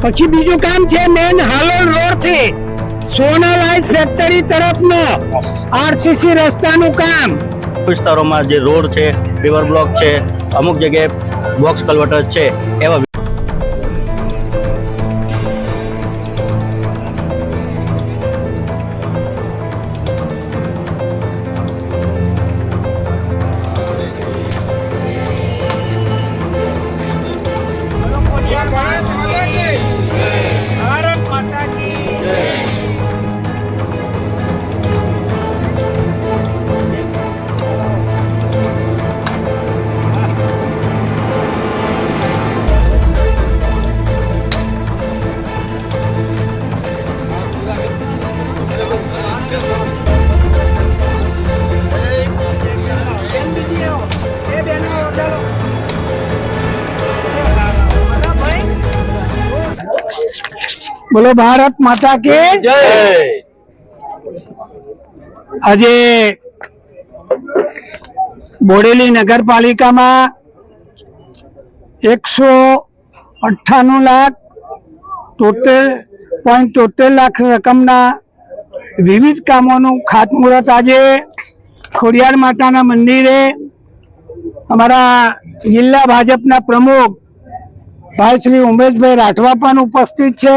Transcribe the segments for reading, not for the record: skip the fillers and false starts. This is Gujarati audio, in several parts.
પછી બીજું કામ છે મેન હાલોલ રોડ થી સોનાલાઇટ ફેક્ટરી તરફનો આરસીસી રસ્તાનું કામ. વિસ્તારોમાં જે રોડ છે, પેવર બ્લોક છે, અમુક જગ્યાએ બોક્સ કલ્વર્ટર છે, એવા બોલો ભારત માતા કે જય. આજે બોડેલી નગરપાલિકામાં 198.73 લાખ રકમના વિવિધ કામોનું ખાતમુહૂર્ત આજે ખોડિયાર માતાના મંદિરે અમારા જિલ્લા ભાજપના પ્રમુખ ભાઈ શ્રી ઉમેશભાઈ રાઠવા પણ ઉપસ્થિત છે.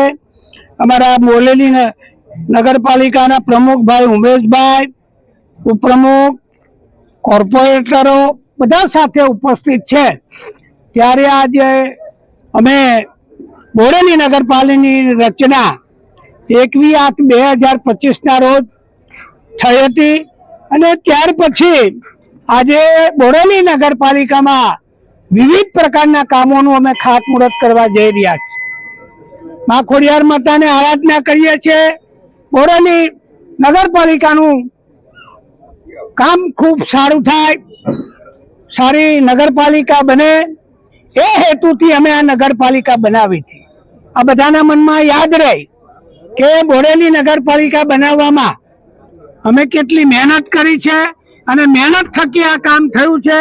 અમારા બોડેલી નગરપાલિકાના પ્રમુખ ભાઈ ઉમેશભાઈ, ઉપપ્રમુખ, કોર્પોરેટરો બધા સાથે ઉપસ્થિત છે. ત્યારે આજે અમે બોડેલી નગરપાલિકાની રચના 21/8/2025 રોજ થઈ હતી અને ત્યાર પછી આજે બોડેલી નગરપાલિકામાં વિવિધ પ્રકારના કામોનું અમે ખાતમુહૂર્ત કરવા જઈ રહ્યા છીએ. માં ખોડિયાર માતાને આરાધના કરીએ છીએ. બોડેલી નગરપાલિકાનું કામ ખૂબ સારું થાય, સારી નગરપાલિકા બને એ હેતુથી અમે આ નગરપાલિકા બનાવી છે. આ બધાના મનમાં યાદ રહે કે બોડેલી નગરપાલિકા બનાવવામાં અમે કેટલી મહેનત કરી છે અને મહેનત થકી આ કામ થયું છે.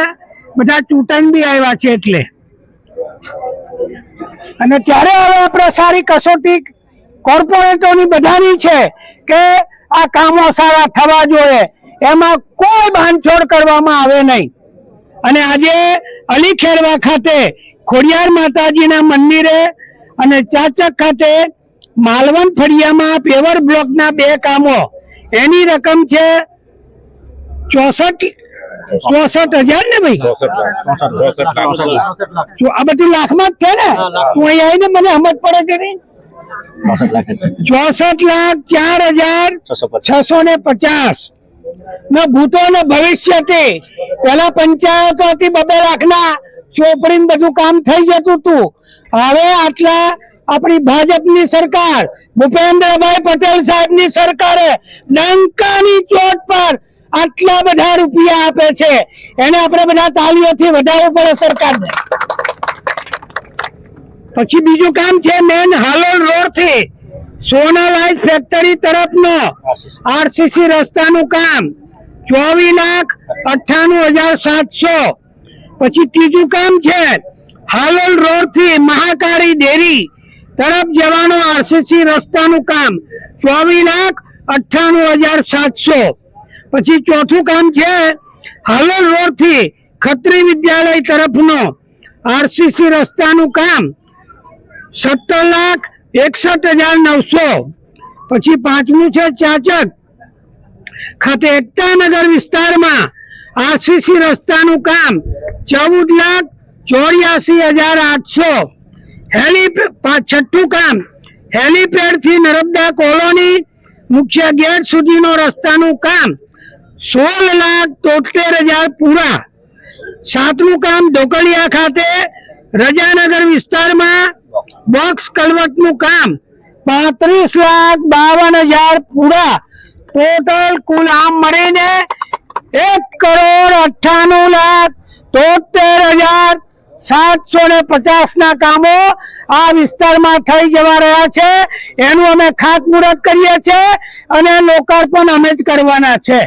બધા ચૂંટણી બી આવ્યા છે એટલે. અને ત્યારે હવે આપણે સારી કસોટી કોર્પોરેટોની બધાની છે કે આ કામો સારા થવા જોઈએ, એમાં કોઈ બાંધછોડ કરવામાં આવે નહીં. અને આજે અલીખેરવા ખાતે ખોડિયાર માતાજીના મંદિરે અને ચાચક ખાતે માલવણ ફળિયામાં પેવર બ્લોકના 2 કામો, એની રકમ છે 64,000 ને ભાઈ, આ બધું લાખમાં જ છે ને. તું અહીં આવીને મને સમજ પડે છે ને. 64,04,650 નો ભૂતો ને ભવિષ્યથી પેલા પંચાયતો હતી 2 લાખના ચોપડી બધું કામ થઈ જતું હતું. હવે આટલા આપણી ભાજપની સરકાર, ભૂપેન્દ્રભાઈ પટેલ સાહેબની સરકારે ડંકાની ચોટ પર આટલા બધા રૂપિયા આપે છે. એને આપણે બધા તાળીઓથી વધારવું પડે સરકારને. પછી બીજું કામ છે મેન હાલોલ રોડ થી સોનાલાઇટ ફેક્ટરી તરફનો આરસીસી રસ્તાનું કામ 24,98,700. પછી ત્રીજું કામ છે હાલોલ રોડ થી મહાકાળી ડેરી તરફ જવાનો આરસીસી રસ્તાનું કામ 24,98,700. પછી ચોથું કામ છે હાલોલ રોડ થી ખત્રી વિદ્યાલય તરફનો આરસીસી રસ્તાનું કામ 17,61,900. પછી પાંચમું છે ચાચક ખાતે એકતાનગર વિસ્તારમાં આરસીસી રસ્તાનું કામ 14,84,800. છઠ્ઠું કામ હેલીપેડ થી નર્મદા કોલોની મુખ્ય ગેટ સુધીનો રસ્તાનું કામ 16,73,000 પૂરા. સાતમું કામ ઢોકળિયા ખાતે રજાનગર વિસ્તારમાં બોક્સ કલવટનું કામ 35,52,000 પૂરા. ટોટલ કુલ આમ મળીને 1,98,73,750 ના કામો આ વિસ્તારમાં થઈ જવા રહ્યા છે. એનું અમે ખાતમુહૂર્ત કરીએ છીએ અને લોકાર્પણ અમે જ કરવાના છે.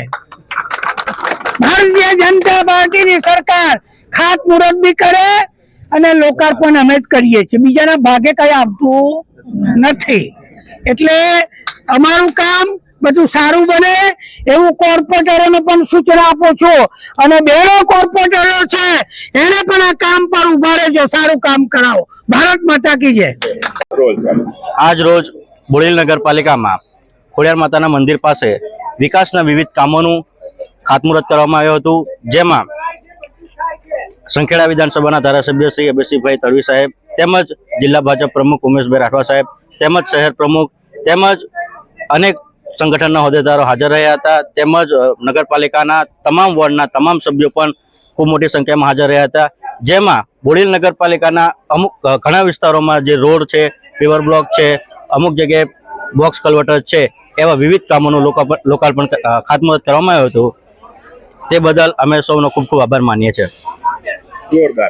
ભારતીય જનતા પાર્ટીની સરકાર ખાતમુહૂર્ત બી કરે અને લોકાર્પણ અમે જ કરીએ છીએ, બીજાના ભાગે કઈ આવતું નથી. એટલે અમારું કામ બધું સારું બને એવું કોર્પોરેટરોને પણ સૂચના આપો છો, અને બેનો કોર્પોરેટરો છે એને પણ આ કામ પર ઉભા રહેજો, સારું કામ કરાવો. ભારત માતા કી જય. આજ રોજ બોડેલી નગરપાલિકામાં ખોડિયાર માતાના મંદિર પાસે વિકાસના વિવિધ કામોનું ખાતમુહૂર્ત કરવામાં આવ્યું હતું, જેમાં સંખેડા વિધાનસભાના ધારાસભ્ય શ્રી અભયસિંહભાઈ તડવી સાહેબ, તેમજ જિલ્લા ભાજપ પ્રમુખ ઉમેશભાઈ રાઠવા સાહેબ, તેમજ શહેર પ્રમુખ, તેમજ અનેક સંગઠનના હોદ્દેદારો હાજર રહ્યા હતા, તેમજ નગરપાલિકાના તમામ વોર્ડના તમામ સભ્યો પણ ખૂબ મોટી સંખ્યામાં હાજર રહ્યા હતા. જેમાં બોડેલી નગરપાલિકાના અમુક ઘણા વિસ્તારોમાં જે રોડ છે, પેવર બ્લોક છે, અમુક જગ્યાએ બોક્સ કલ્વટર છે, એવા વિવિધ કામોનું લોકાર્પણ ખાતમુહૂર્ત કરવામાં આવ્યું હતું. તે બદલ અમે સૌનો ખૂબ ખૂબ આભાર માનીએ છીએ.